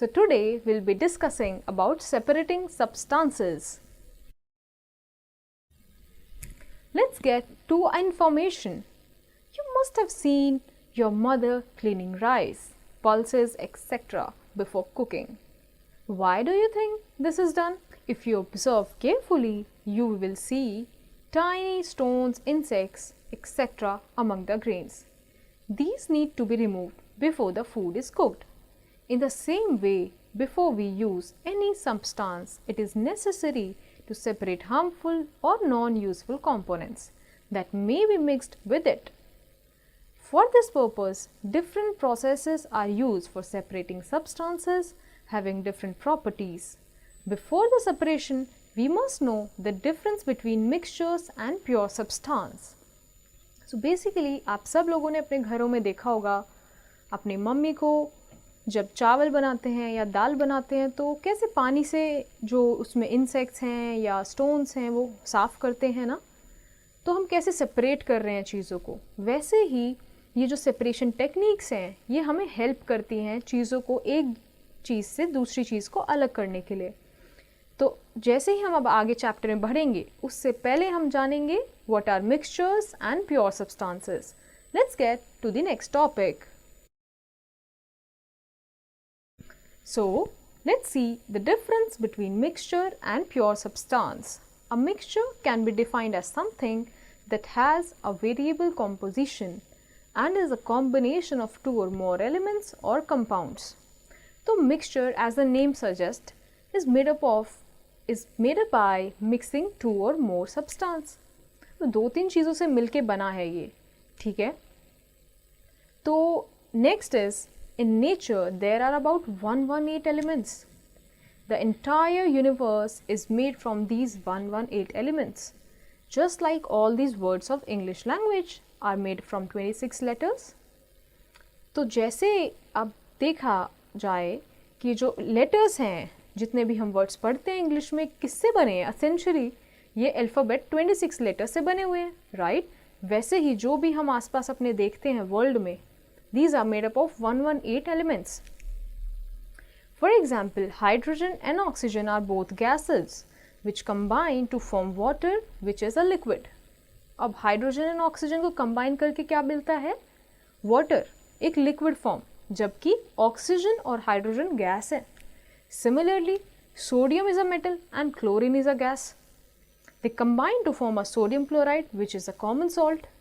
So today we'll be discussing about separating substances. Let's get to information. You must have seen your mother cleaning rice, pulses, etc. before cooking. Why do you think this is done? If you observe carefully, you will see tiny stones, insects, etc. among the grains. These need to be removed before the food is cooked. In the same way, before we use any substance, it is necessary to separate harmful or non-useful components that may be mixed with it. For this purpose, different processes are used for separating substances having different properties. Before the separation, we must know the difference between mixtures and pure substance. So basically, आप सब लोगों ने अपने घरों में देखा होगा अपनी मम्मी को जब चावल बनाते हैं या दाल बनाते हैं तो कैसे पानी से जो उसमें इंसेक्ट्स हैं या स्टोन्स हैं वो साफ़ करते हैं ना, तो हम कैसे सेपरेट कर रहे हैं चीज़ों को। वैसे ही ये जो सेपरेशन टेक्निक्स हैं ये हमें हेल्प करती हैं चीज़ों को एक चीज़ से दूसरी चीज़ को अलग करने के लिए। तो जैसे ही हम अब आगे चैप्टर में बढ़ेंगे उससे पहले हम जानेंगे what are mixtures and pure substances. Let's get to the next topic. So, let's see the difference between mixture and pure substance. A mixture can be defined as something that has a variable composition and is a combination of two or more elements or compounds. So, mixture, as the name suggests, is made up by mixing two or more substance. तो दो तीन चीज़ों से मिलके बना है ये, ठीक है। तो next is, in nature, there are about 118 elements. The entire universe is made from these 118 elements. Just like all these words of English language are made from 26 letters. तो जैसे अब देखा जाए कि जो letters हैं, जितने भी हम words पढ़ते हैं इंग्लिश में, किससे बने हैं? Essentially, ये अल्फ़ाबेट 26 letters से बने हुए हैं, right? वैसे ही जो भी हम आसपास अपने देखते हैं वर्ल्ड में, these are made up of 118 elements. For example, hydrogen and oxygen are both gases which combine to form water, which is a liquid. अब hydrogen and oxygen को combine करके क्या मिलता है? Water, एक liquid form, जबकि oxygen और hydrogen gas है. Similarly, sodium is a metal and chlorine is a gas. They combine to form a sodium chloride, which is a common salt.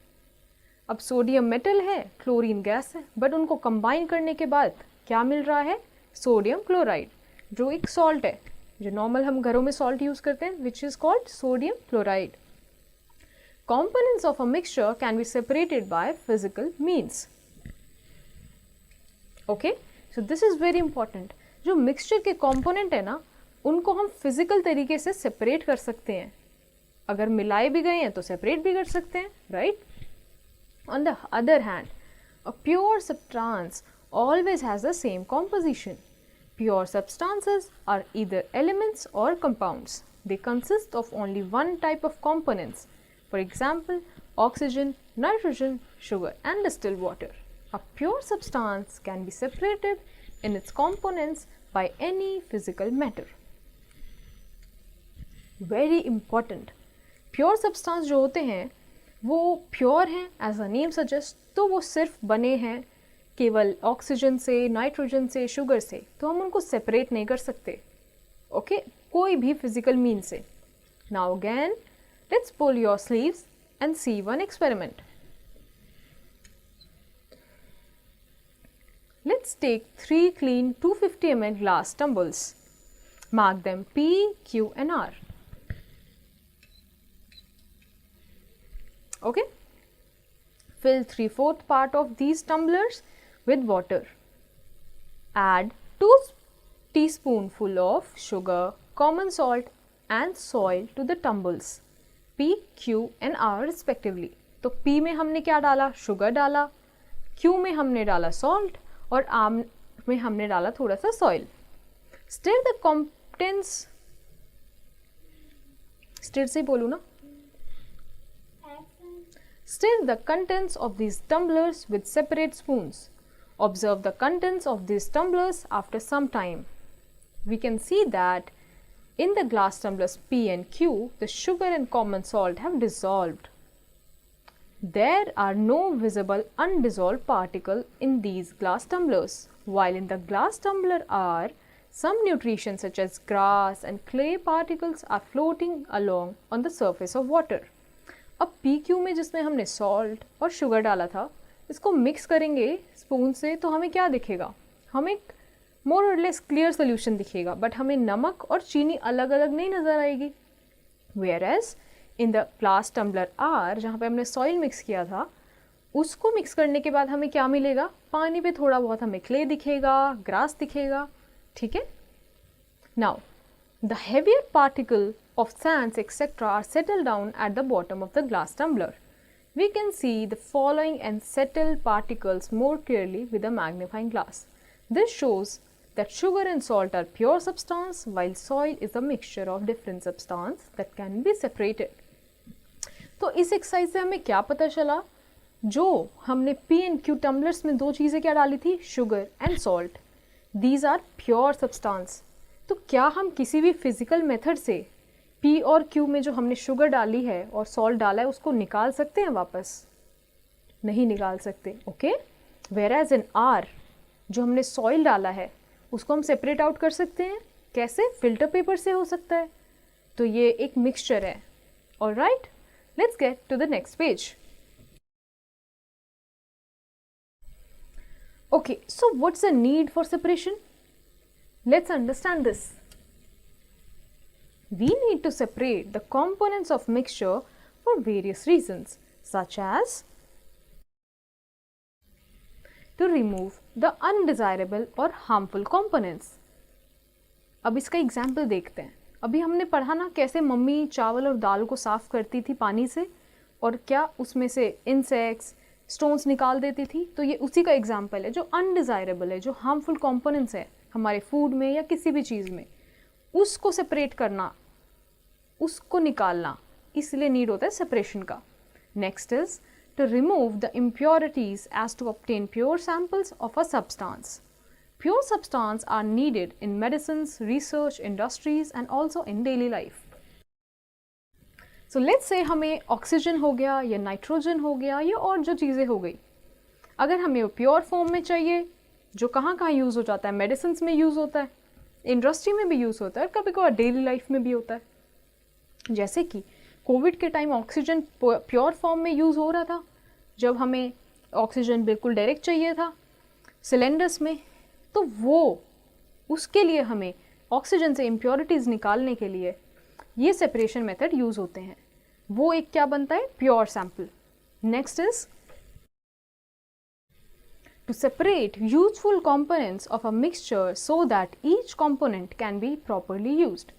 अब सोडियम मेटल है, क्लोरीन गैस है, but उनको combine करने के बाद क्या मिल रहा है? सोडियम क्लोराइड, जो एक सॉल्ट है, जो नॉर्मल हम घरों में सॉल्ट यूज करते हैं, which is called sodium chloride. Components of a mixture can be separated by physical means. Okay, so this is very important. जो मिक्सचर के कंपोनेंट है ना, उनको हम फिजिकल तरीके से सेपरेट कर सकते हैं। अगर मिलाए भी गए हैं तो सेपरेट भी कर सकते हैं, right? On the other hand, a pure substance always has the same composition. Pure substances are either elements or compounds. They consist of only one type of components. For example, oxygen, nitrogen, sugar and distilled water. A pure substance can be separated in its components by any physical matter. Very important. Pure substance जो होते हैं वो pure हैं, as a name suggest, तो वो सिर्फ बने हैं केवल ऑक्सीजन से, नाइट्रोजन से, शुगर से, तो हम उनको सेपरेट नहीं कर सकते, ओके, कोई भी फिजिकल मीन से। Now again let's pull your sleeves and see one experiment. Let's take 3 clean 250 ml glass tumbles. Mark them P, Q and R. Okay, fill 3/4 part of these tumblers with water. Add 2 teaspoonful of sugar, common salt and soil to the tumbles P, Q and R respectively. तो P में हमने क्या डाला? Sugar डाला, Q में हमने डाला salt और R में हमने डाला थोड़ा सा soil. Stir the contents, stir से बोलूँ ना, stir the contents of these tumblers with separate spoons. Observe the contents of these tumblers after some time. We can see that in the glass tumblers P and Q, the sugar and common salt have dissolved. There are no visible undissolved particles in these glass tumblers, while in the glass tumbler R, some nutrition such as grass and clay particles are floating along on the surface of water. अब PQ में जिसमें हमने salt और sugar डाला था, इसको mix करेंगे spoon से तो हमें क्या दिखेगा? हमें एक more or less clear solution दिखेगा, but हमें नमक और चीनी अलग अलग नहीं नज़र आएगी. Whereas in the glass tumbler R, जहाँ पे हमने soil mix किया था, उसको mix करने के बाद हमें क्या मिलेगा? पानी पे थोड़ा बहुत हमें clay दिखेगा, grass दिखेगा, ठीक है? Now, the heavier particle of sands etc. are settled down at the bottom of the glass tumbler. We can see the following and settled particles more clearly with a magnifying glass. This shows that sugar and salt are pure substance, while soil is a mixture of different substance that can be separated. तो इस exercise से हमें क्या पता चला? जो हमने P and Q tumblers में दो चीज़ें क्या डाली थी? Sugar and salt. These are pure substance. तो क्या हम किसी भी फिजिकल मेथड से P और Q में जो हमने शुगर डाली है और सॉल्ट डाला है उसको निकाल सकते हैं वापस? नहीं निकाल सकते. ओके. वेयरएज इन R जो हमने सॉइल डाला है उसको हम सेपरेट आउट कर सकते हैं. कैसे? फिल्टर पेपर से हो सकता है. तो ये एक मिक्सचर है. Alright, let's get to the next page. Okay, so what's the need for separation? Let's understand this. We need to separate the components of mixture for various reasons, such as to remove the undesirable or harmful components. अब इसका example देखते हैं. अभी हमने पढ़ा ना कैसे mummy चावल और दाल को साफ करती थी पानी से और क्या उसमें से इंसेक्ट्स स्टोन्स निकाल देती थी. तो ये उसी का एग्जाम्पल है. जो अनडिज़ायरेबल है, जो हार्मफुल कंपोनेंट्स है हमारे फूड में या किसी भी चीज़ में, उसको सेपरेट करना, उसको निकालना, इसलिए नीड होता है सेपरेशन का. Next is to remove the impurities as to obtain pure samples of a substance. Pure substance are needed in medicines, research, industries and also in daily life. So let's say हमें oxygen हो गया या nitrogen हो गया या और जो चीज़ें हो गई, अगर हमें वो प्योर फॉर्म में चाहिए, जो कहाँ कहाँ यूज़ हो जाता है, मेडिसिन्स में यूज़ होता है, इंडस्ट्री में भी यूज़ होता है, कभी कभार डेली लाइफ में भी होता है. जैसे कि कोविड के टाइम ऑक्सीजन प्योर फॉर्म में यूज़ हो रहा था, जब हमें ऑक्सीजन बिल्कुल डायरेक्ट चाहिए था सिलेंडर्स में, तो वो उसके लिए हमें ऑक्सीजन से इम्प्योरिटीज़ निकालने के लिए ये सेपरेशन मेथड यूज़ होते हैं. वो एक क्या बनता है? Pure sample. Next is to separate useful components of a mixture so that each component can be properly used.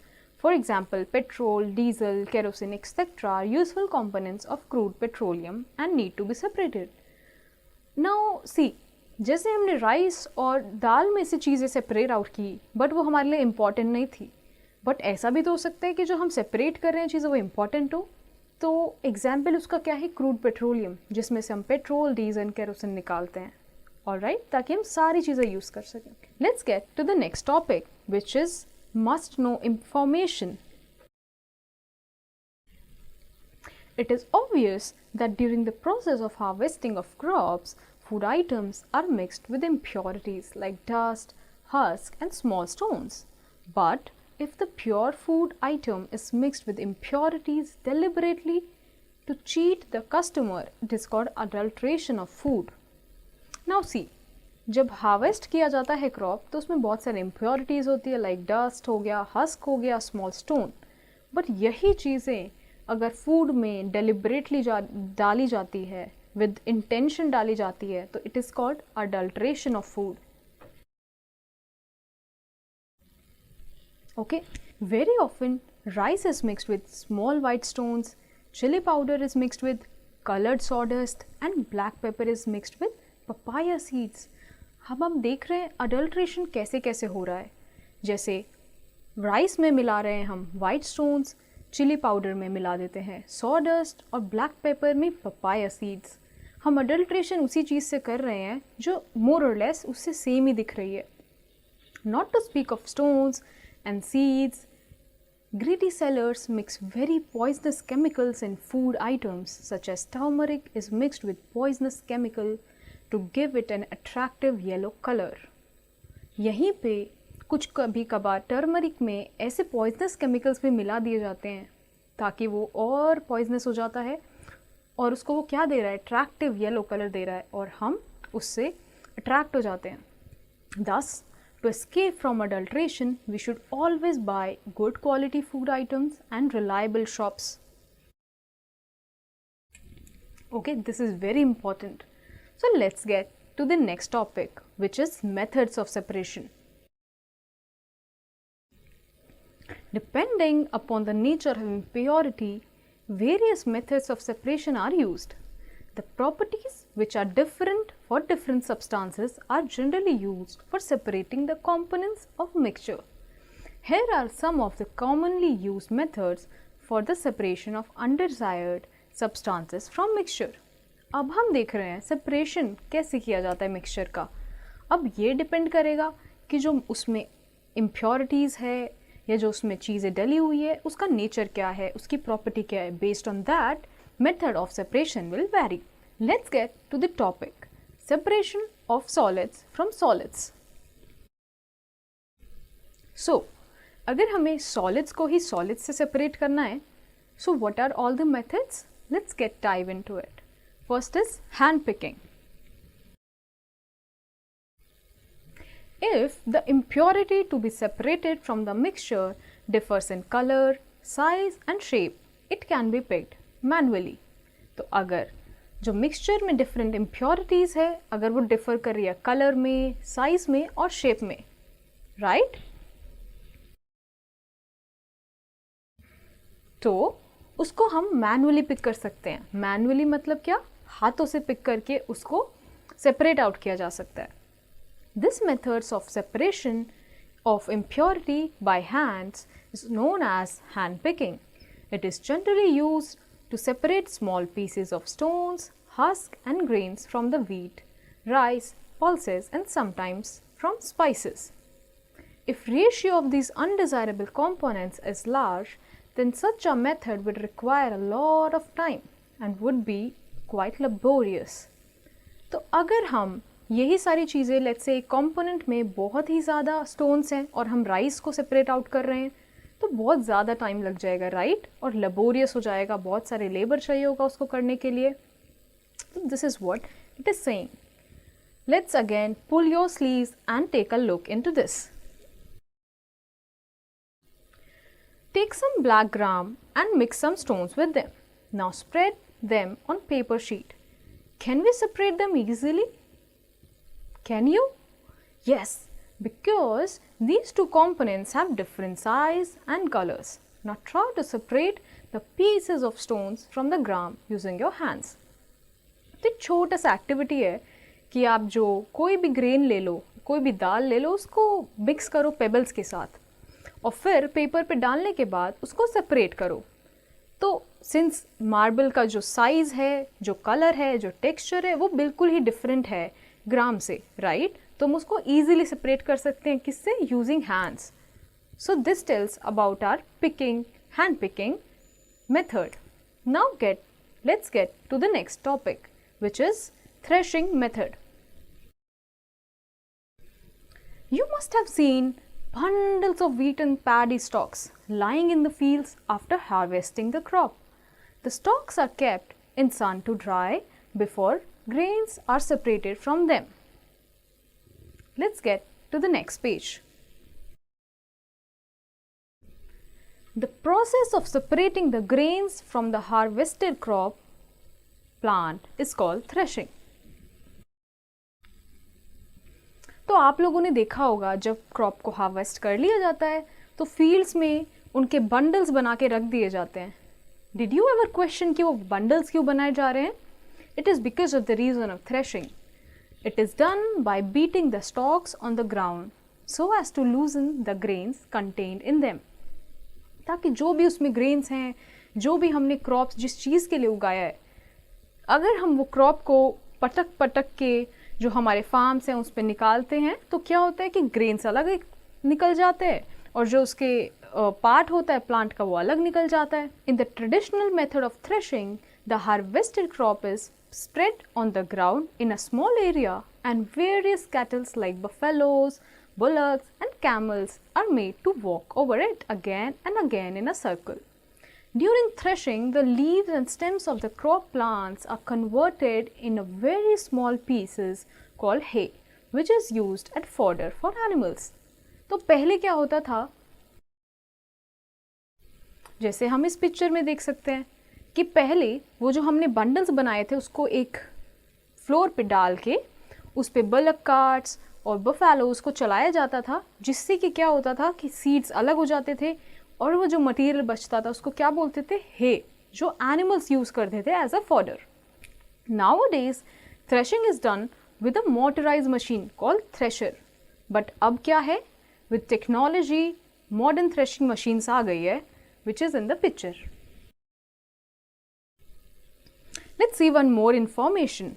For example, petrol, diesel, kerosene, etc. are useful components of crude petroleum and need to be separated. Now see, जैसे हमने rice और दाल में से चीज़ें separate out की, but वो हमारे लिए इम्पॉर्टेंट नहीं थी. बट ऐसा भी तो हो सकता है कि जो हम सेपरेट कर रहे हैं चीज़ें वो इम्पॉर्टेंट हो. तो एग्जाम्पल उसका क्या है? क्रूड पेट्रोलियम, जिसमें से हम पेट्रोल, डीजल, केरोसिन निकालते हैं. ऑलराइट, ताकि हम सारी चीज़ें यूज़ कर सकें. Let's get to the next topic which is must know information. It is obvious that during the process of harvesting of crops, food items are mixed with impurities like dust, husk, and small stones. But if the pure food item is mixed with impurities deliberately to cheat the customer, it is called adulteration of food. Now see, जब harvest किया जाता है crop तो उसमें बहुत सारे impurities होती है, लाइक डस्ट हो गया, हस्क हो गया, स्मॉल स्टोन. बट यही चीज़ें अगर फूड में डेलिबरेटली डाली जाती है, विद इंटेंशन डाली जाती है, तो it is called adulteration of food. Okay, very often rice is mixed with small white stones, chili powder is mixed with colored sawdust and black pepper is mixed with papaya seeds. हम देख रहे हैं adulteration कैसे कैसे हो रहा है. जैसे राइस में मिला रहे हैं हम वाइट स्टोन्स, चिली पाउडर में मिला देते हैं सॉडस्ट और ब्लैक पेपर में पपाया सीड्स. हम अडल्ट्रेशन उसी चीज़ से कर रहे हैं जो मोर और लेस उससे सेम ही दिख रही है. Not to speak of stones and seeds, greedy sellers mix very poisonous chemicals in food items such as turmeric is mixed with poisonous chemical to give it an attractive yellow color. यहीं पे कुछ कभी कभार turmeric में ऐसे poisonous chemicals भी मिला दिए जाते हैं ताकि वो और पॉइजनस हो जाता है और उसको वो क्या दे रहा है, अट्रैक्टिव येलो कलर दे रहा है और हम उससे अट्रैक्ट हो जाते हैं. Thus, to escape from adulteration, we should always buy good quality food items and reliable shops. Okay, this is very important. So let's get to the next topic, which is methods of separation. Depending upon the nature of impurity, various methods of separation are used. The properties which are different for different substances are generally used for separating the components of mixture. Here are some of the commonly used methods for the separation of undesired substances from mixture. अब हम देख रहे हैं separation कैसे किया जाता है mixture का. अब ये डिपेंड करेगा कि जो उसमें इम्प्योरिटीज़ है या जो उसमें चीज़ें डली हुई है उसका नेचर क्या है, उसकी प्रॉपर्टी क्या है. Based on that method of separation will vary. Let's get to the topic. Separation of solids from solids. So, अगर हमें solids को ही solids से separate करना है, so what are all the methods? Let's get dive into it. First is hand picking. If the impurity to be separated from the mixture differs in color, size and shape, it can be picked manually. तो अगर जो mixture में different impurities है अगर वो differ कर रही है कलर में, साइज में और शेप में, राइट? तो उसको हम मैनुअली पिक कर सकते हैं. मैनुअली मतलब क्या, हाथों से पिक करके उसको सेपरेट आउट किया जा सकता है. This methods of separation of impurity by hands is known as hand picking. It is generally used to separate small pieces of stones, husk and grains from the wheat, rice, pulses and sometimes from spices. If ratio of these undesirable components is large, then such a method would require a lot of time and would be quite laborious. तो अगर हम यही सारी चीज़ें let's say एक component में बहुत ही ज़्यादा स्टोन्स हैं और हम राइस को सेपरेट आउट कर रहे हैं तो बहुत ज़्यादा टाइम लग जाएगा, राइट? और लेबोरियस हो जाएगा, बहुत सारे लेबर चाहिए होगा उसको करने के लिए. This is what it is saying. Let's again pull your sleeves and take a look into this. Take some black gram and mix some stones with them. Now spread them on paper sheet. Can we separate them easily? Can you? Yes, because these two components have different size and colors. Now try to separate the pieces of stones from the gram using your hands. तो एक छोटा सा activity है कि आप जो कोई भी ग्रेन ले लो, कोई भी दाल ले लो, उसको मिक्स करो पेबल्स के साथ और फिर पेपर पे डालने के बाद उसको सेपरेट करो. तो सिंस मार्बल का जो साइज़ है, जो कलर है, जो टेक्सचर है वो बिल्कुल ही डिफरेंट है ग्राम से, राइट? तो हम उसको ईजिली सेपरेट कर सकते हैं किससे? Using hands. So this tells about are picking, hand picking method. Now let's get to the next topic which is threshing method. You must have seen bundles of wheat and paddy stalks lying in the fields after harvesting the crop. The stalks are kept in sun to dry before grains are separated from them. Let's get to the next page. The process of separating the grains from the harvested crop plant is called threshing. तो आप लोगों ने देखा होगा जब crop को harvest कर लिया जाता है तो फील्ड्स में उनके बंडल्स बना के रख दिए जाते हैं. डिड यू एवर क्वेश्चन कि वो बंडल्स क्यों बनाए जा रहे हैं? It is because of the reason of threshing. It is done by beating the stalks on the ground so as to loosen the grains contained in them. ताकि जो भी उसमें ग्रेन्स हैं, जो भी हमने क्रॉप्स जिस चीज़ के लिए उगाया है, अगर हम वो क्रॉप को पटक पटक के जो हमारे फार्म्स हैं उस पर निकालते हैं तो क्या होता है कि ग्रेन्स अलग निकल जाते हैं और जो उसके पार्ट होता है प्लांट का वो अलग निकल जाता है. In the traditional method of threshing the harvested crop is spread on the ground in a small area and various cattle like buffaloes, bullocks and camels are made to walk over it again and again in a circle. During threshing, the leaves and stems of the crop plants are converted in a very small pieces called hay, which is used as fodder for animals. तो पहले क्या होता था, जैसे हम इस picture में देख सकते हैं कि पहले वो जो हमने बंडल्स बनाए थे उसको एक फ्लोर पे डाल के उस पे बलक कार्ट्स और बफेलोज को चलाया जाता था, जिससे कि क्या होता था कि सीड्स अलग हो जाते थे और वो जो मटेरियल बचता था उसको क्या बोलते थे, हे, जो एनिमल्स यूज़ करते थे as a fodder. Nowadays threshing is done with a motorized machine called thresher. But अब क्या है, with technology modern threshing machines आ गई है which is in the picture. Let's see one more information.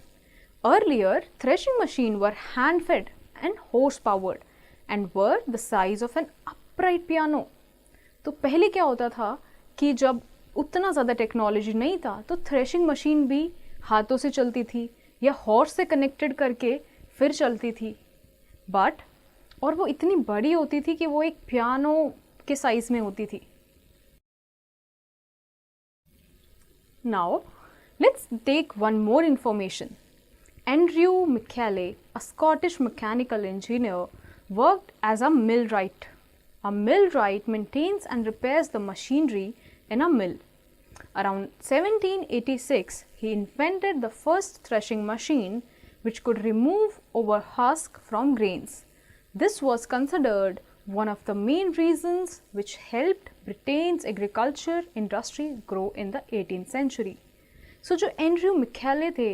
Earlier, threshing machines were hand-fed and horse-powered and were the size of an upright piano. तो पहले क्या होता था कि जब उतना ज़्यादा टेक्नोलॉजी नहीं था तो थ्रेशिंग मशीन भी हाथों से चलती थी या हॉर्स से कनेक्टेड करके फिर चलती थी, बट और वो इतनी बड़ी होती थी कि वो एक पियानो के साइज़ में होती थी. Now, let's take one more information. Andrew McCauley, a Scottish mechanical engineer, worked as a millwright. A millwright maintains and repairs the machinery in a mill. Around 1786, he invented the first threshing machine which could remove over husk from grains. This was considered one of the main reasons which helped Britain's agriculture industry grow in the 18th century. So जो Andrew मिकैले थे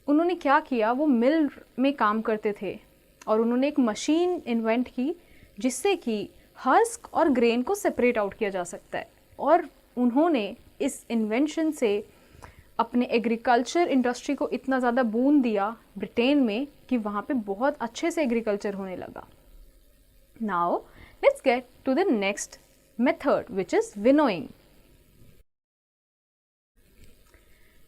उन्होंने क्या किया, वो मिल में काम करते थे और उन्होंने एक मशीन इन्वेंट की जिससे कि हस्क और ग्रेन को सेपरेट आउट किया जा सकता है. और उन्होंने इस इन्वेंशन से अपने एग्रीकल्चर इंडस्ट्री को इतना ज़्यादा बून दिया ब्रिटेन में कि वहाँ पे बहुत अच्छे से एग्रीकल्चर होने लगा. Now, let's get to the next method, which is winnowing.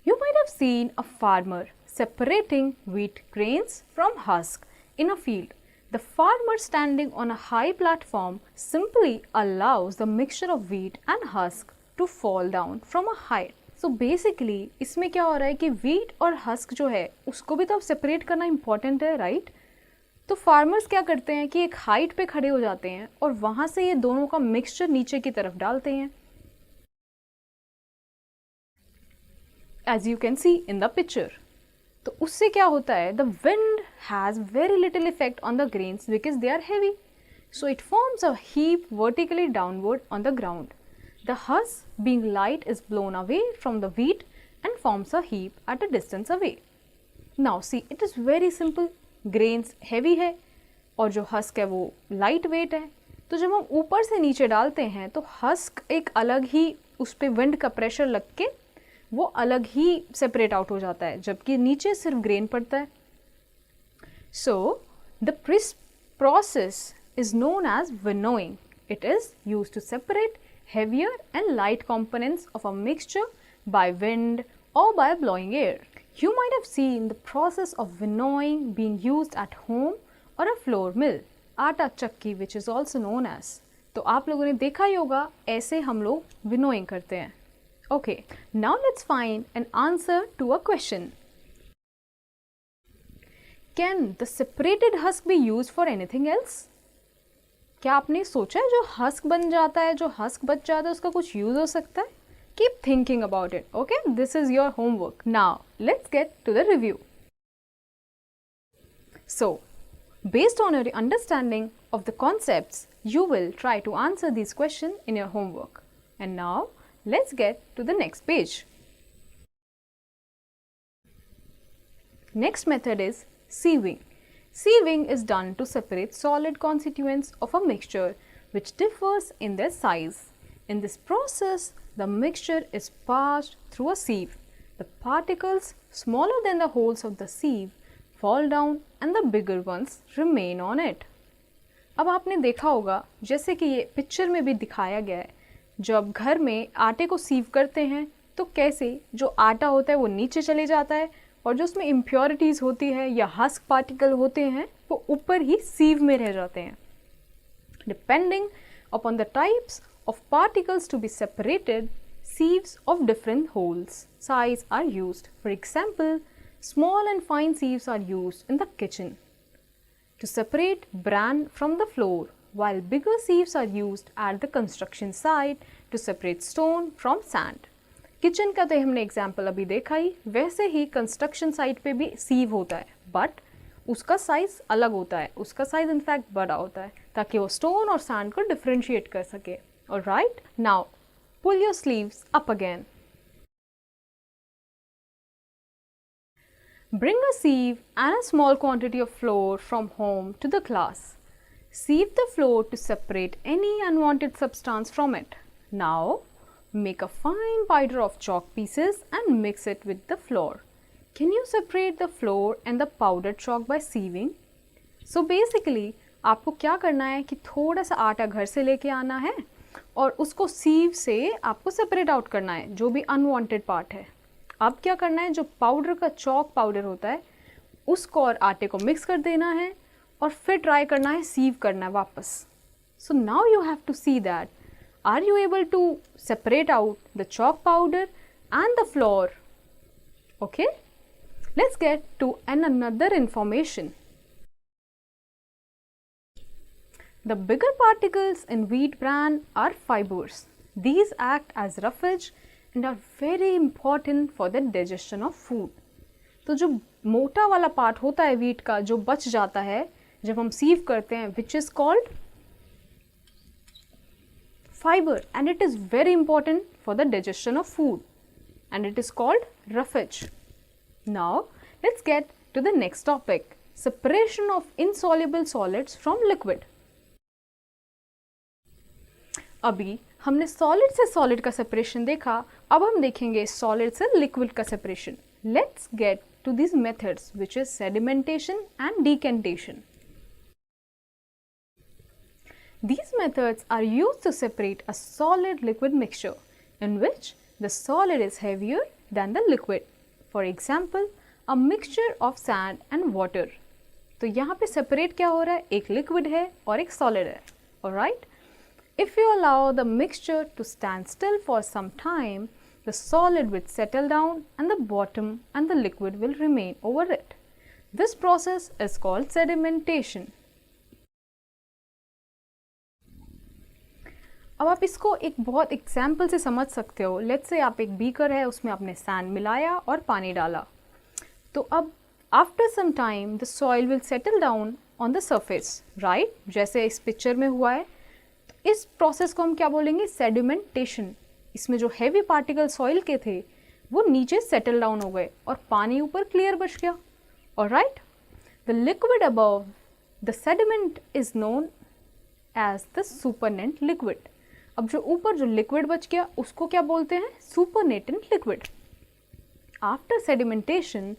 You might have seen a farmer separating wheat grains from husk in a field. The farmer standing on a high platform simply allows the mixture of wheat and husk to fall down from a height. So basically, इसमें क्या हो रहा है कि wheat और husk जो है उसको भी तो अब separate करना important है, right? तो फार्मर्स क्या करते हैं कि एक हाइट पे खड़े हो जाते हैं और वहां से ये दोनों का मिक्सचर नीचे की तरफ डालते हैं, as you can see in the picture. तो उससे क्या होता है, the wind has very little effect on the grains because they are heavy, so it forms a heap vertically downward on the ground. The husk being light is blown away from the wheat and forms a heap at a distance away. Now see, it is very simple. Grains heavy है और जो husk है वो light weight है. तो जब हम ऊपर से नीचे डालते हैं तो हस्क एक अलग ही, उस पर विंड का प्रेशर लग के वो अलग ही सेपरेट आउट हो जाता है, जबकि नीचे सिर्फ ग्रेन पड़ता है. So the process is known as winnowing. It is used to separate heavier and light components of a mixture by wind or by blowing air. You might have seen the process of winnowing being used at home or a flour mill, आटा चक्की which is also known as. तो आप लोगों ने देखा ही होगा ऐसे हम लोग winnowing करते हैं. Okay, now let's find an answer to a question. Can the separated husk be used for anything else? क्या आपने सोचा है जो हस्क बन जाता है, जो हस्क बच जाता है, उसका कुछ यूज हो सकता है? Keep thinking about it. Okay, this is your homework. Now let's get to the review. So, based on your understanding of the concepts, you will try to answer these questions in your homework. And now let's get to the next page. Next method is sieving. Sieving is done to separate solid constituents of a mixture which differs in their size. In this process, the mixture is passed through a sieve. The particles smaller than the holes of the sieve, fall down and the bigger ones remain on it. अब आपने देखा होगा, जैसे कि ये picture में भी दिखाया गया है, जब घर में आटे को सीव करते हैं तो कैसे जो आटा होता है वो नीचे चले जाता है और जो उसमें इम्प्योरिटीज़ होती है या हस्क पार्टिकल होते हैं वो ऊपर ही सीव में रह जाते हैं. Depending upon the types of particles to be separated, sieves of different holes size are used. For example, small and fine sieves are used in the kitchen to separate bran from the floor, while bigger sieves are used at the construction site to separate stone from sand. Kitchen का तो हमने example अभी देखा ही, वैसे ही construction site पे भी सीव होता है, बट उसका साइज अलग होता है, उसका साइज इनफैक्ट बड़ा होता है ताकि वो स्टोन और सैंड को डिफ्रेंशिएट कर सके. Alright, now pull your sleeves up again. Bring a sieve and a small quantity of flour from home to the class. Sieve the flour to separate any unwanted substance from it. Now, make a fine powder of chalk pieces and mix it with the flour. Can you separate the flour and the powdered chalk by sieving? So basically, आपको क्या करना है कि थोड़ा सा आटा घर से लेके आना है और उसको सीव से आपको सेपरेट आउट करना है जो भी अनवांटेड पार्ट है. अब क्या करना है, जो पाउडर का चॉक पाउडर होता है उसको और आटे को मिक्स कर देना है और फिर ट्राई करना है सीव करना है वापस. So now you have to see that are you able to separate out the chalk powder and the flour. Okay, let's get to another information. The bigger particles in wheat bran are fibers. These act as roughage and are very important for the digestion of food. तो जो मोटा वाला part होता है wheat का जो बच जाता है जब हम सीव करते हैं, which is called fiber, and it is very important for the digestion of food, and it is called roughage. Now let's get to the next topic, separation of insoluble solids from liquid. अभी हमने solid से solid का separation देखा, अब हम देखेंगे solid से liquid का separation. Let's get to this methods which is sedimentation and decantation. These methods are used to separate a solid liquid mixture in which the solid is heavier than the liquid. For example, a mixture of sand and water. तो यहाँ पे separate क्या हो रहा है, एक liquid है और एक solid है. Alright? If you allow the mixture to stand still for some time, the solid will settle down and the bottom and the liquid will remain over it. This process is called sedimentation. अब आप इसको एक बहुत example से समझ सकते हो. Let's say आप एक बीकर है, उसमें आपने सैंड मिलाया और पानी डाला. तो अब after some time the soil will settle down on the surface, right, जैसे इस पिक्चर में हुआ है. इस प्रोसेस को हम क्या बोलेंगे, सेडिमेंटेशन. इसमें जो हैवी पार्टिकल सॉइल के थे वो नीचे सेटल डाउन हो गए और पानी ऊपर क्लियर बच गया. Alright, the liquid above the sediment is known as the supernate liquid. अब जो ऊपर जो लिक्विड बच गया उसको क्या बोलते हैं, supernatant liquid. After sedimentation,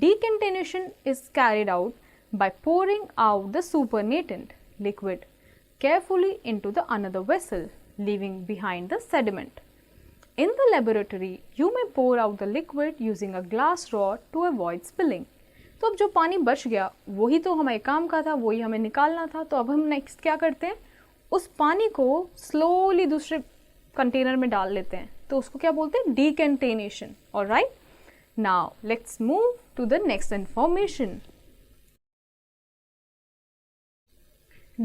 decontamination is carried out by pouring out the supernatant liquid carefully into the another vessel, leaving behind the sediment. In the laboratory, you may pour out the liquid using a glass rod to avoid spilling. तो अब जो पानी बच गया वही तो हमारे काम का था, वही हमें निकालना था. तो अब हम नेक्स्ट क्या करते हैं, उस पानी को स्लोली दूसरे कंटेनर में डाल लेते हैं. तो उसको क्या बोलते हैं, decontamination. Alright? Now let's move to the next information.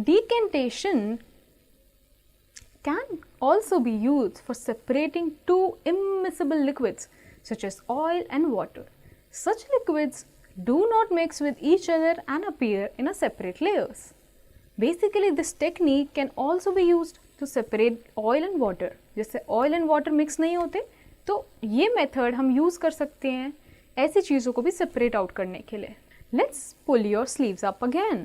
Decantation can also be used for separating two immiscible liquids such as oil and water. Such liquids do not mix with each other and appear in a separate layers. Basically, this technique can also be used to separate oil and water. जैसे oil and water mix नहीं होते तो ये method हम use कर सकते हैं ऐसी चीजों को भी सेपरेट आउट करने के लिए. Let's pull your sleeves up again.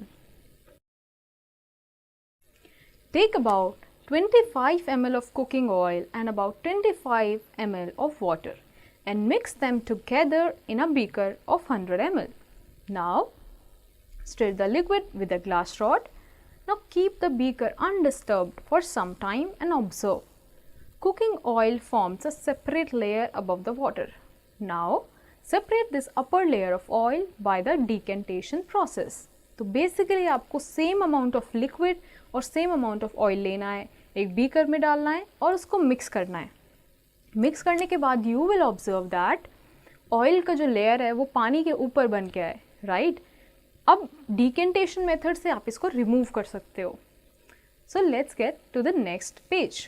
Take about 25 ml of cooking oil and about 25 ml of water and mix them together in a beaker of 100 ml. Now, stir the liquid with a glass rod. Now keep the beaker undisturbed for some time and observe. Cooking oil forms a separate layer above the water. Now, separate this upper layer of oil by the decantation process. तो basically आपको same amount of liquid और same amount of oil लेना है, एक beaker में डालना है और उसको मिक्स करना है. मिक्स करने के बाद you will observe that oil का जो लेयर है वो पानी के ऊपर बन के आए, राइट? अब डिकेंटेशन मेथड से आप इसको रिमूव कर सकते हो. So let's get to the next page.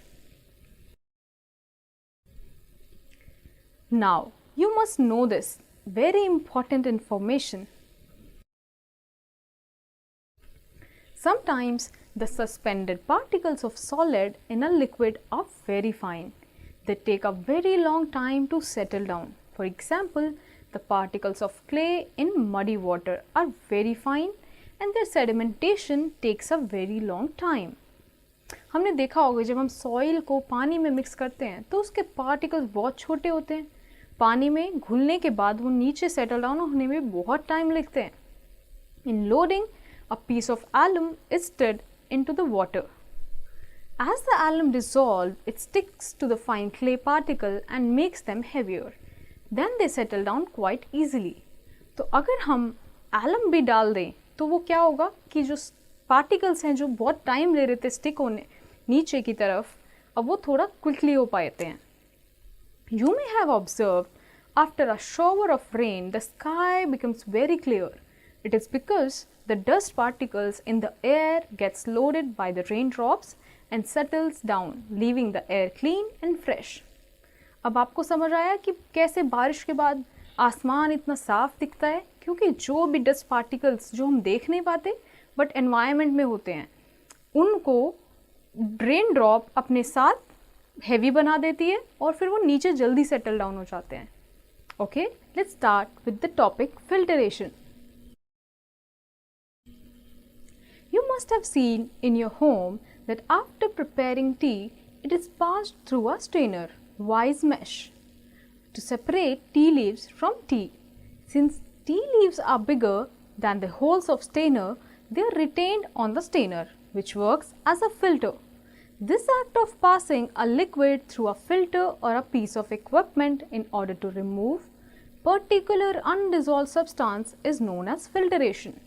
Now you must know this very important information. Sometimes the suspended particles of solid in a liquid are very fine. They take a very long time to settle down. For example, the particles of clay in muddy water are very fine and their sedimentation takes a very long time. हमने देखा होगा जब हम soil को पानी में mix करते हैं तो उसके पार्टिकल्स बहुत छोटे होते हैं. पानी में घुलने के बाद वो नीचे सेटल डाउन होने में बहुत टाइम लगते हैं. इन loading a piece of alum is stirred into the water. As the alum dissolves, it sticks to the fine clay particle and makes them heavier. Then they settle down quite easily. तो अगर हम alum भी डाल दें तो वो क्या होगा कि जो particles हैं जो बहुत टाइम ले रहे थे स्टिक होने नीचे की तरफ, अब वो थोड़ा क्विकली हो पाते हैं. You may have observed after a shower of rain the sky becomes very clear. It is because the dust particles in the air gets loaded by the raindrops and settles down, leaving the air clean and fresh. अब आपको समझ आया कि कैसे बारिश के बाद आसमान इतना साफ दिखता है, क्योंकि जो भी डस्ट पार्टिकल्स जो हम देख नहीं पाते बट एनवायरनमेंट में होते हैं उनको रेन ड्रॉप अपने साथ हैवी बना देती है और फिर वो नीचे जल्दी सेटल डाउन हो जाते हैं. Okay, let's start with the topic filtration. You must have seen in your home that after preparing tea, it is passed through a strainer, wise mesh, to separate tea leaves from tea. Since tea leaves are bigger than the holes of strainer, they are retained on the strainer, which works as a filter. This act of passing a liquid through a filter or a piece of equipment in order to remove particular undissolved substance is known as filtration.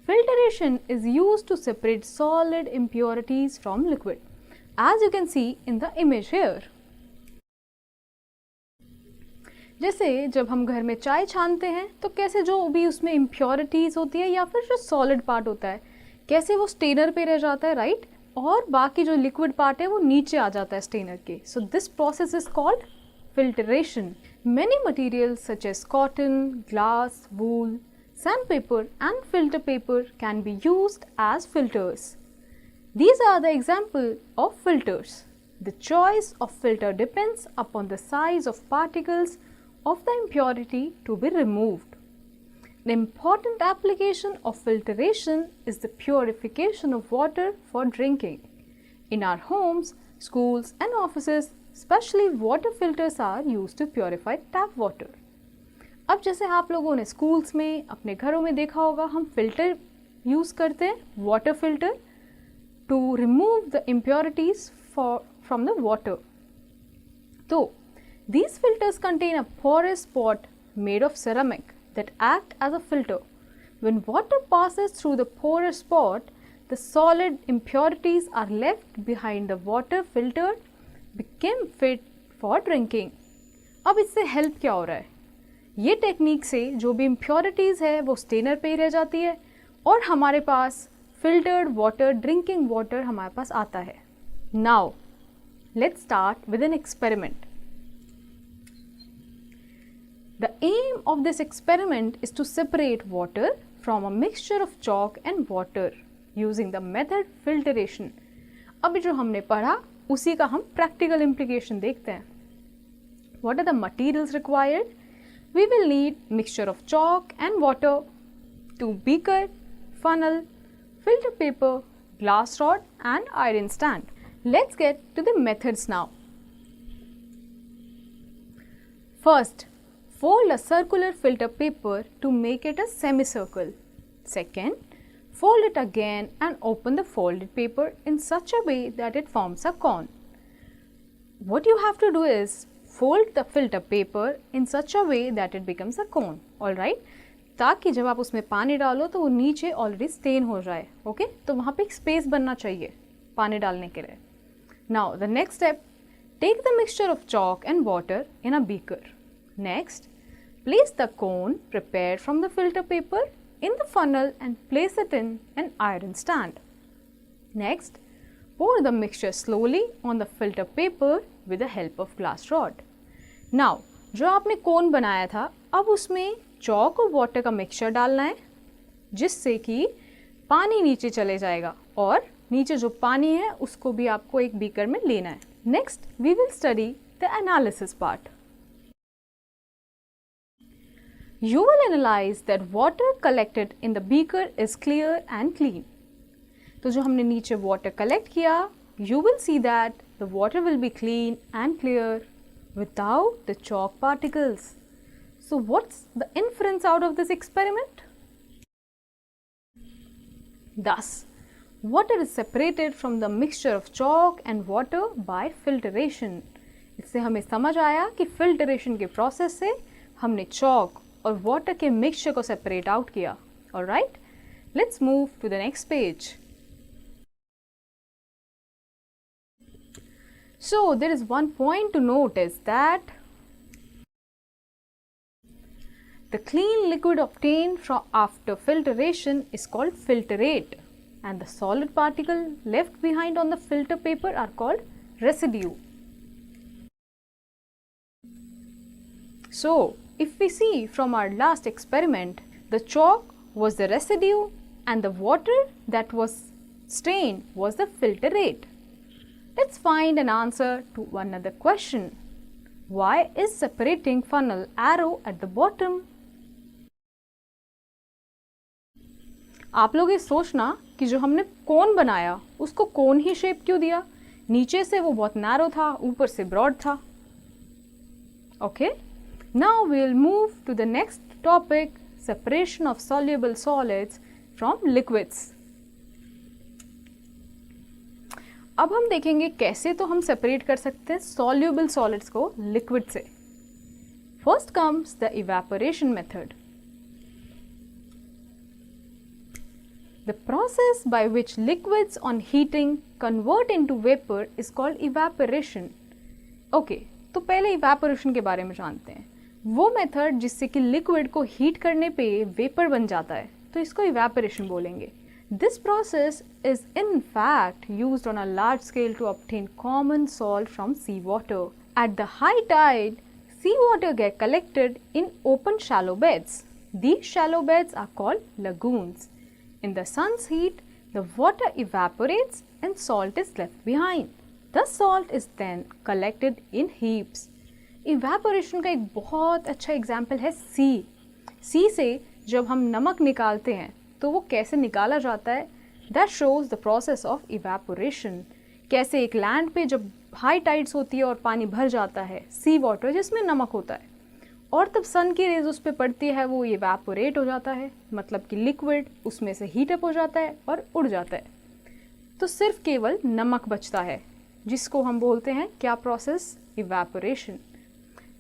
Filtration is used to separate solid impurities from liquid, as you can see in the image here. जैसे जब हम घर में चाय छानते हैं तो कैसे जो भी उसमें impurities होती है या फिर जो solid part होता है कैसे वो स्टेनर पे रह जाता है, राइट? और बाकी जो लिक्विड पार्ट है वो नीचे आ जाता है स्टेनर के. So this process is called filtration. Many materials such as cotton, glass, wool, sandpaper and filter paper can be used as filters. These are the example of filters. The choice of filter depends upon the size of particles of the impurity to be removed. The important application of filtration is the purification of water for drinking. In our homes, schools and offices, especially water filters are used to purify tap water. अब जैसे आप लोगों ने schools में अपने घरों में देखा होगा हम फिल्टर यूज़ करते हैं, water filter, to remove the impurities from the water. तो these filters contain a porous pot made of ceramic that act as a filter. When water passes through the porous pot, the solid impurities are left behind. The water filtered became fit for drinking. अब इससे help क्या हो रहा है? ये technique से जो भी इम्प्योरिटीज़ है वो स्टेनर पे ही रह जाती है और हमारे पास फिल्टर्ड वाटर, ड्रिंकिंग वाटर हमारे पास आता है. Now let's start with an experiment. The aim of this experiment is to separate water from a mixture of chalk and water using the method filtration. अभी जो हमने पढ़ा उसी का हम practical implication देखते हैं. What are the materials required? We will need mixture of chalk and water, 2 beaker, funnel, filter paper, glass rod and iron stand. Let's get to the methods now. First, fold a circular filter paper to make it a semicircle. Second, fold it again and open the folded paper in such a way that it forms a cone. What you have to do is fold the filter paper in such a way that it becomes a cone. Alright? ताकि जब आप उसमें पानी डालो तो वो नीचे already stand हो जाए. ओके तो वहाँ पे एक स्पेस बनना चाहिए पानी डालने के लिए. Now the next step, take the mixture of chalk and water in a beaker. Next, place the cone prepared from the filter paper in the funnel and place it in an iron stand. Next, pour the mixture slowly on the filter paper with the help of glass rod. Now, जो आपने कोन बनाया था, अब उसमें chalk और water का mixture डालना है जिससे कि पानी नीचे चले जाएगा और नीचे जो पानी है उसको भी आपको एक बीकर में लेना है. Next we will study the analysis part. You will analyze that water collected in the beaker is clear and clean. तो जो हमने नीचे water collect किया, you will see that the water will be clean and clear without the chalk particles. So what's the inference out of this experiment? Thus, water is separated from the mixture of chalk and water by filtration. इससे हमें समझ आया कि filtration के process से हमने chalk और water के मिक्सचर को सेपरेट आउट किया. Alright, let's move to the next page. So there is one point to notice that the clean liquid obtained from after filtration is called filtrate and the solid particle left behind on the filter paper are called residue. So if we see from our last experiment, the chalk was the residue and the water that was stained was the filtrate. Let's find an answer to another question. Why is separating funnel arrow at the bottom? आप लोग ये सोचना कि जो हमने कोन बनाया उसको कोन ही shape क्यों दिया? नीचे से वो बहुत नैरो था, ऊपर से ब्रॉड था. Okay Now we will move to the next topic, separation of soluble solids from liquids. अब हम देखेंगे कैसे तो हम separate कर सकते हैं soluble solids को liquid से. First comes the evaporation method. The process by which liquids on heating convert into vapor is called evaporation. Okay, तो पहले evaporation के बारे में जानते हैं. वो मेथड जिससे कि लिक्विड को हीट करने पे वेपर बन जाता है तो इसको इवेपोरेशन बोलेंगे. This process is in fact used on a large scale to obtain common salt from sea water. At the high tide sea water get collected in open shallow beds. These shallow beds are called lagoons. In the sun's heat the water evaporates and salt is left behind. The salt is then collected in heaps. Evaporation का एक बहुत अच्छा example है सी. सी से जब हम नमक निकालते हैं तो वो कैसे निकाला जाता है, that shows the process of evaporation. कैसे एक लैंड पे जब हाई टाइड्स होती है और पानी भर जाता है सी वाटर जिसमें नमक होता है और तब सन की रेज उस पर पड़ती है, वो इवेपोरेट हो जाता है, मतलब कि लिक्विड उसमें से हीट अप हो जाता है और उड़ जाता है. तो सिर्फ केवल नमक बचता है जिसको हम बोलते हैं क्या process, evaporation.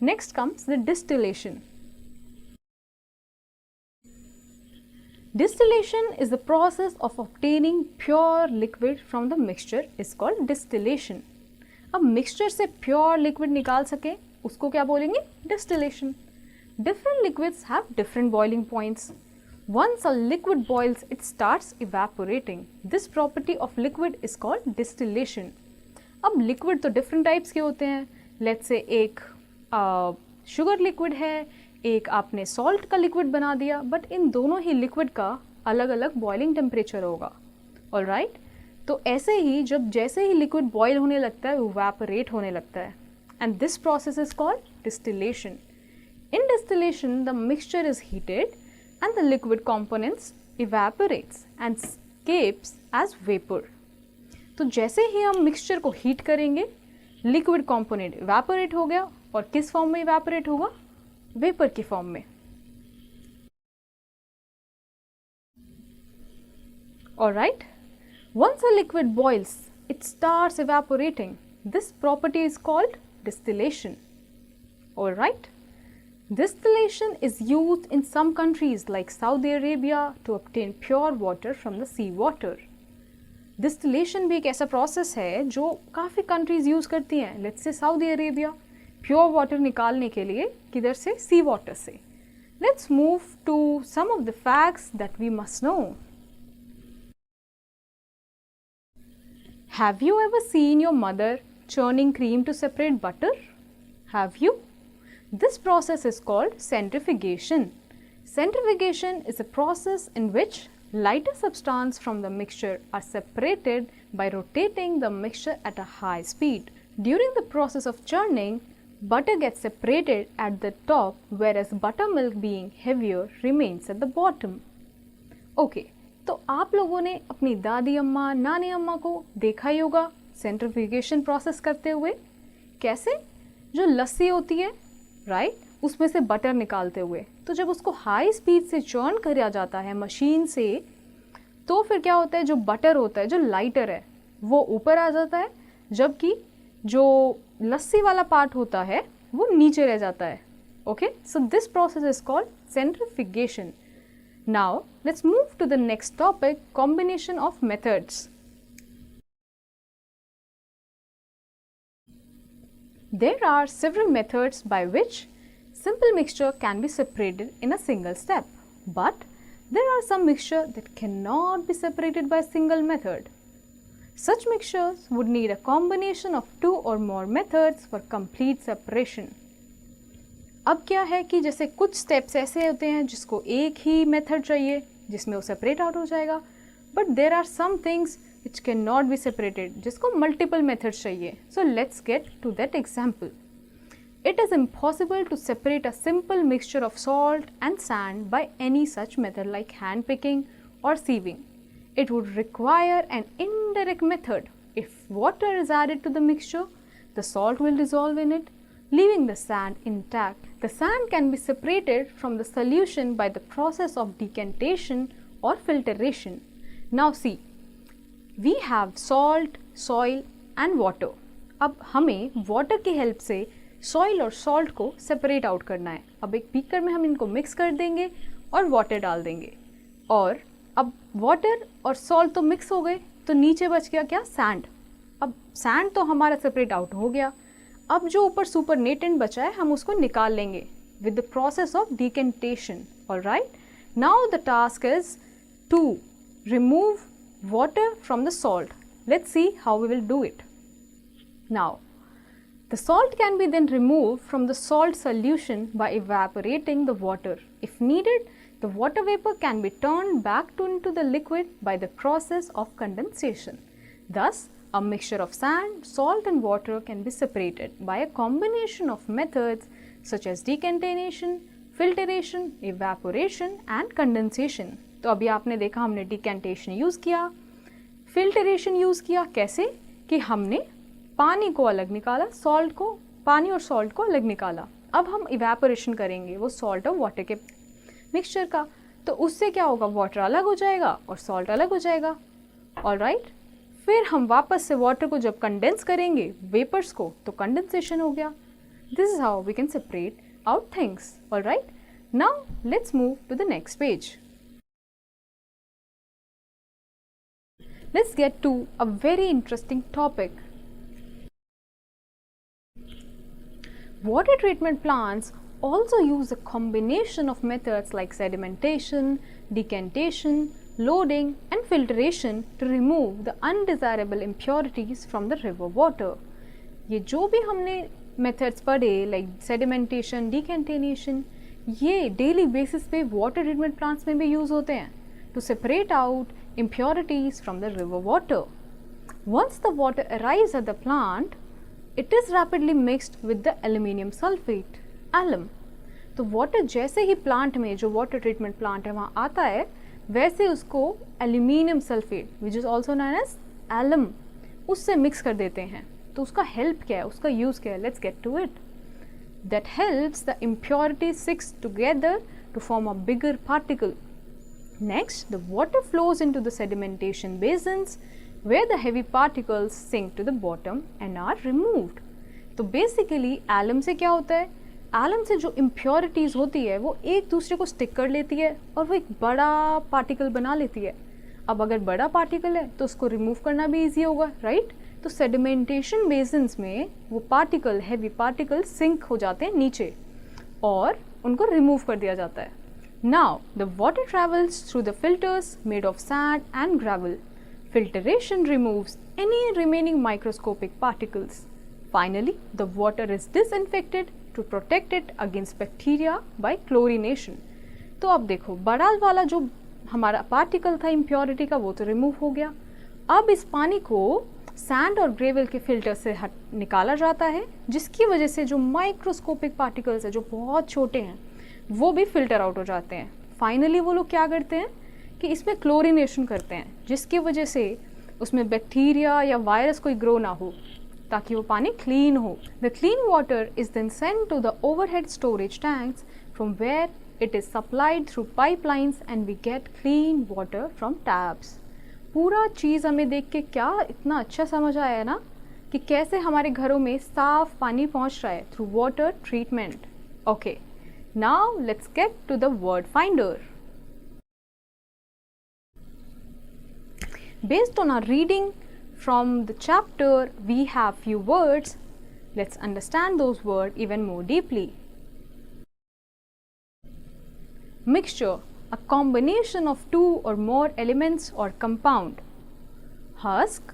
Next comes the distillation. Distillation is the process of obtaining pure liquid from the mixture is called distillation. अब mixture से pure liquid निकाल सके उसको क्या बोलेंगे, distillation. Different liquids have different boiling points. Once a liquid boils, it starts evaporating. This property of liquid is called distillation. अब liquid तो different types के होते हैं. Let's say एक शुगर लिक्विड है, एक आपने सॉल्ट का लिक्विड बना दिया, बट इन दोनों ही लिक्विड का अलग अलग बॉइलिंग टेम्परेचर होगा. ऑलराइट, तो ऐसे ही जब जैसे ही लिक्विड बॉयल होने लगता है वो इवेपोरेट होने लगता है and this process is called distillation. In distillation the mixture is heated and the liquid components evaporates and escapes as vapour. तो जैसे ही हम मिक्सचर को हीट करेंगे लिक्विड कंपोनेंट इवेपोरेट हो गया और किस फॉर्म में इवेपोरेट होगा? वेपर की फॉर्म में। Alright, once a liquid boils, it starts evaporating. This property is called distillation. Alright, distillation is used in some countries like Saudi Arabia to obtain pure water from the sea water. Distillation भी एक ऐसा process है जो काफ़ी countries use करती हैं. Let's say Saudi Arabia pure water निकालने के लिए किधर से? सी वाटर से. Let's move to some of the facts that we must know. Have you ever seen your mother churning cream to separate butter? Have you? This process is called centrifugation. Centrifugation is a process in which lighter substance from the mixture are separated by rotating the mixture at a high speed. During the process of churning, butter gets separated at the top, whereas buttermilk, being heavier, remains at the bottom. Okay. तो आप लोगों ने अपनी दादी अम्मा, नानी अम्मा को देखा ही होगा सेंट्रीफ्यूगेशन प्रोसेस करते हुए. कैसे? जो लस्सी होती है, राइट, उसमें से बटर निकालते हुए. तो जब उसको हाई स्पीड से चर्न किया जाता है मशीन से, तो फिर क्या होता है? जो बटर होता है, जो लाइटर है, वो ऊपर आ जाता है, जबकि जो लस्सी वाला पार्ट होता है वो नीचे रह जाता है. Okay, so this process is called centrifugation. Now, let's move to the next topic, combination of methods. There are several methods by which simple mixture can be separated in a single step, but there are some mixture that cannot be separated by a single method. Such mixtures would need a combination of 2 or more methods for complete separation. अब क्या है कि जैसे कुछ steps ऐसे होते हैं जिसको एक ही मेथड चाहिए जिसमें वो सेपरेट आउट हो जाएगा, but there are some things which can not be separated जिसको मल्टीपल मेथड्स चाहिए. So let's get to that example. It is impossible to separate a simple mixture of salt and sand by any such method like hand picking और sieving. It would require an indirect method. If water is added to the mixture, the salt will dissolve in it, leaving the sand intact. The sand can be separated from the solution by the process of decantation or filtration. Now see, we have salt, soil and water. अब हमें water की help से soil और salt को separate out करना है. अब एक beaker में हम इनको mix कर देंगे और water डाल देंगे, और अब वाटर और सॉल्ट तो मिक्स हो गए, तो नीचे बच गया क्या? सैंड. अब सैंड तो हमारा सेपरेट आउट हो गया. अब जो ऊपर सुपरनेटेंट बचा है हम उसको निकाल लेंगे with the process of decantation. Alright, now the task is to remove water from the salt. Let's see how we will do it. Now the salt can be then removed from the salt solution by evaporating the water. If needed, the water vapor can be turned back into the liquid by the process of condensation. Thus, a mixture of sand, salt and water can be separated by a combination of methods such as decantation, filtration, evaporation and condensation. तो अभी आपने देखा हमने decantation use किया, filtration use किया. कैसे? कि हमने पानी को अलग निकाला, सॉल्ट को, पानी और सॉल्ट को अलग निकाला. अब हम इवेपोरेशन करेंगे वो सॉल्ट और वाटर के मिक्सचर का, तो उससे क्या होगा? वाटर अलग हो जाएगा और सॉल्ट अलग हो जाएगा. ऑलराइट, फिर हम वापस से वाटर को जब कंडेंस करेंगे वेपर्स को, तो कंडेंसेशन हो गया. This is how we can separate out things. Alright, now let's move to the next page. Let's get to a very interesting topic. Water treatment plants also use a combination of methods like sedimentation, decantation, loading and filtration to remove the undesirable impurities from the river water. ये जो भी हमने methods पढ़े like sedimentation, decantation, ये daily basis पे water treatment plants में भी use होते हैं to separate out impurities from the river water. Once the water arrives at the plant, it is rapidly mixed with the aluminium sulfate, alum. तो water जैसे ही plant में, जो water treatment plant है वहाँ आता है, वैसे उसको aluminium sulphate which is also known as alum, उससे मिक्स कर देते हैं. तो उसका हेल्प क्या है, उसका यूज़ क्या है? Let's get to it. that helps the impurities stick together to form a bigger particle. Next, the water flows into the sedimentation basins where the heavy particles sink to the bottom and are removed. तो basically alum से क्या होता है, alum से जो impurities होती है वो एक दूसरे को स्टिक कर लेती है और वो एक बड़ा पार्टिकल बना लेती है. अब अगर बड़ा पार्टिकल है तो उसको रिमूव करना भी ईजी होगा, राइट? तो सेडिमेंटेशन बेसिन्स में वो पार्टिकल, हैवी पार्टिकल सिंक हो जाते हैं नीचे और उनको रिमूव कर दिया जाता है. Now the water travels through the filters made of sand and gravel. Filtration removes any remaining microscopic particles. Finally, the water is disinfected to protect it against bacteria by chlorination. तो अब देखो, बड़ा वाला जो हमारा पार्टिकल था impurity का वो तो रिमूव हो गया. अब इस पानी को सैंड और ग्रेवल के फिल्टर से निकाला जाता है, जिसकी वजह से जो माइक्रोस्कोपिक पार्टिकल्स है जो बहुत छोटे हैं वो भी फिल्टर आउट हो जाते हैं. फाइनली वो लोग क्या करते हैं कि इसमें क्लोरिनेशन करते हैं, जिसकी वजह से उसमें बैक्टीरिया या वायरस कोई ग्रो ना हो, ताकि वो पानी क्लीन हो. The clean water is then sent to the overhead storage tanks from where it is supplied through pipelines and we get clean water from taps. पूरा चीज़ हमें देख के क्या इतना अच्छा समझ आया ना कि कैसे हमारे घरों में साफ पानी पहुंच रहा है through water treatment. Okay, now let's get to the word finder. Based on our reading from the chapter, we have few words. Let's understand those words even more deeply. Mixture, a combination of two or more elements or compound. Husk,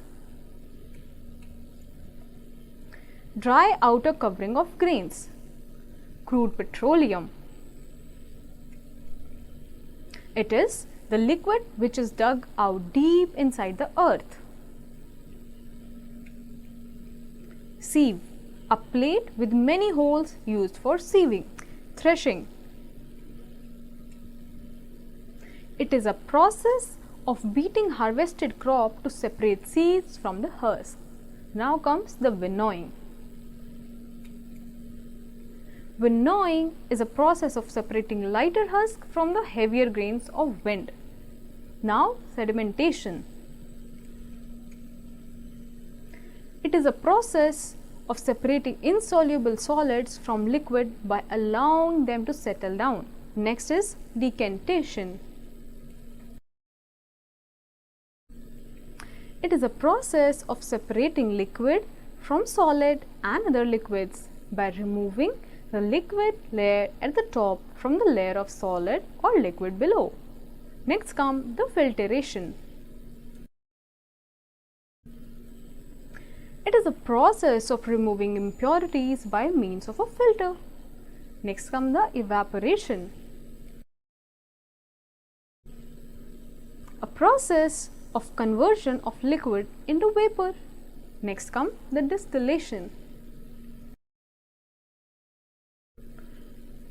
dry outer covering of grains. Crude petroleum. It is the liquid which is dug out deep inside the earth. Sieve, a plate with many holes used for sieving. Threshing, it is a process of beating harvested crop to separate seeds from the husk. Now comes the winnowing. Winnowing is a process of separating lighter husk from the heavier grains of wind. Now, sedimentation. It is a process of separating insoluble solids from liquid by allowing them to settle down. Next is decantation. It is a process of separating liquid from solid and other liquids by removing the liquid layer at the top from the layer of solid or liquid below. Next comes the filtration. It is a process of removing impurities by means of a filter. Next comes the evaporation. A process of conversion of liquid into vapor. Next comes the distillation.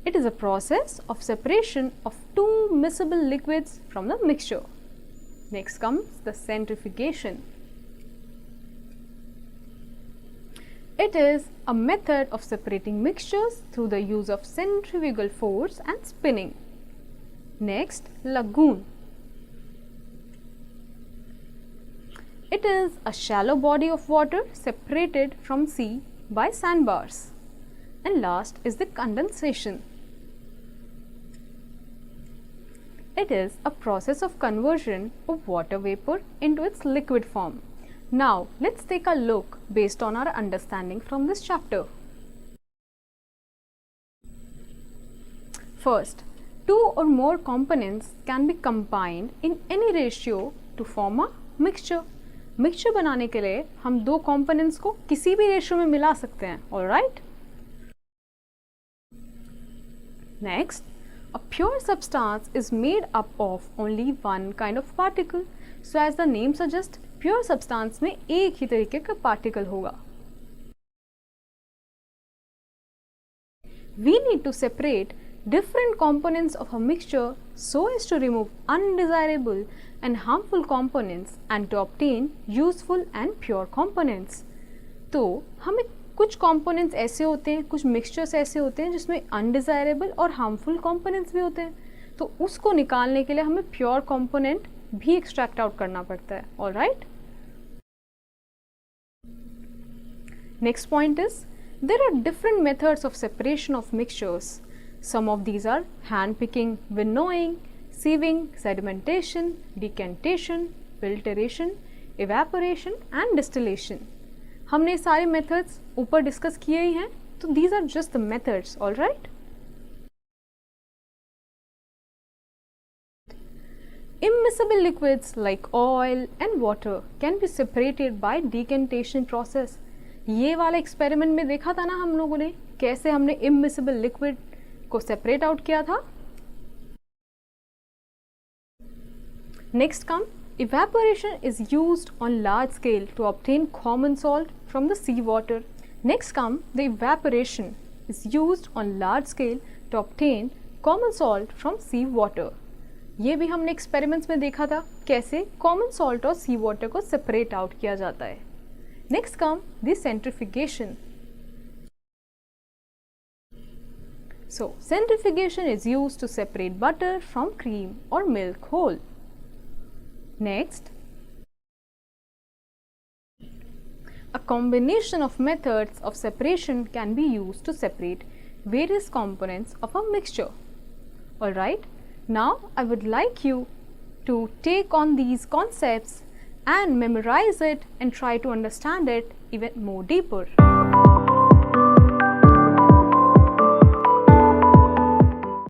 It is a process of separation of two miscible liquids from the mixture. Next comes the centrifugation. It is a method of separating mixtures through the use of centrifugal force and spinning. Next, lagoon. It is a shallow body of water separated from sea by sandbars. And last is the condensation. It is a process of conversion of water vapor into its liquid form. Now, let's take a look based on our understanding from this chapter. First, two or more components can be combined in any ratio to form a mixture. Mixture बनाने के लिए हम दो components को किसी भी ratio में मिला सकते हैं, alright? Next, a pure substance is made up of only one kind of particle. So as the name suggests, pure substance में एक ही तरीके का particle होगा. We need to separate different components of a mixture so as to remove undesirable and harmful components and to obtain useful and pure components. तो हमें कुछ components ऐसे होते हैं, कुछ मिक्सचर्स ऐसे होते हैं जिसमें अनडिज़ायरेबल और हार्मफुल कंपोनेंट्स भी होते हैं, तो उसको निकालने के लिए हमें प्योर कंपोनेंट भी एक्सट्रैक्ट आउट करना पड़ता है. Alright, next point is there are different methods of separation of mixtures. Some of these are hand picking, winnowing, sieving, sedimentation, decantation, filtration, evaporation and distillation. हमने सारे methods ऊपर discuss किए ही हैं, तो these are just the methods. all right, immiscible liquids like oil and water can be separated by decantation process. ये वाला experiment में देखा था ना हम लोगों ने, कैसे हमने इमिसिबल लिक्विड को सेपरेट आउट किया था. Next come evaporation is used on large scale to obtain common salt from the sea water. Next come the evaporation is used on large scale to obtain common salt from sea water. ये भी हमने experiments में देखा था कैसे common salt और सी water को separate out किया जाता है. Next come the centrifugation. So centrifugation is used to separate butter from cream or milk whole. Next, a combination of methods of separation can be used to separate various components of a mixture. Alright, now I would like you to take on these concepts and memorize it and try to understand it even more deeper.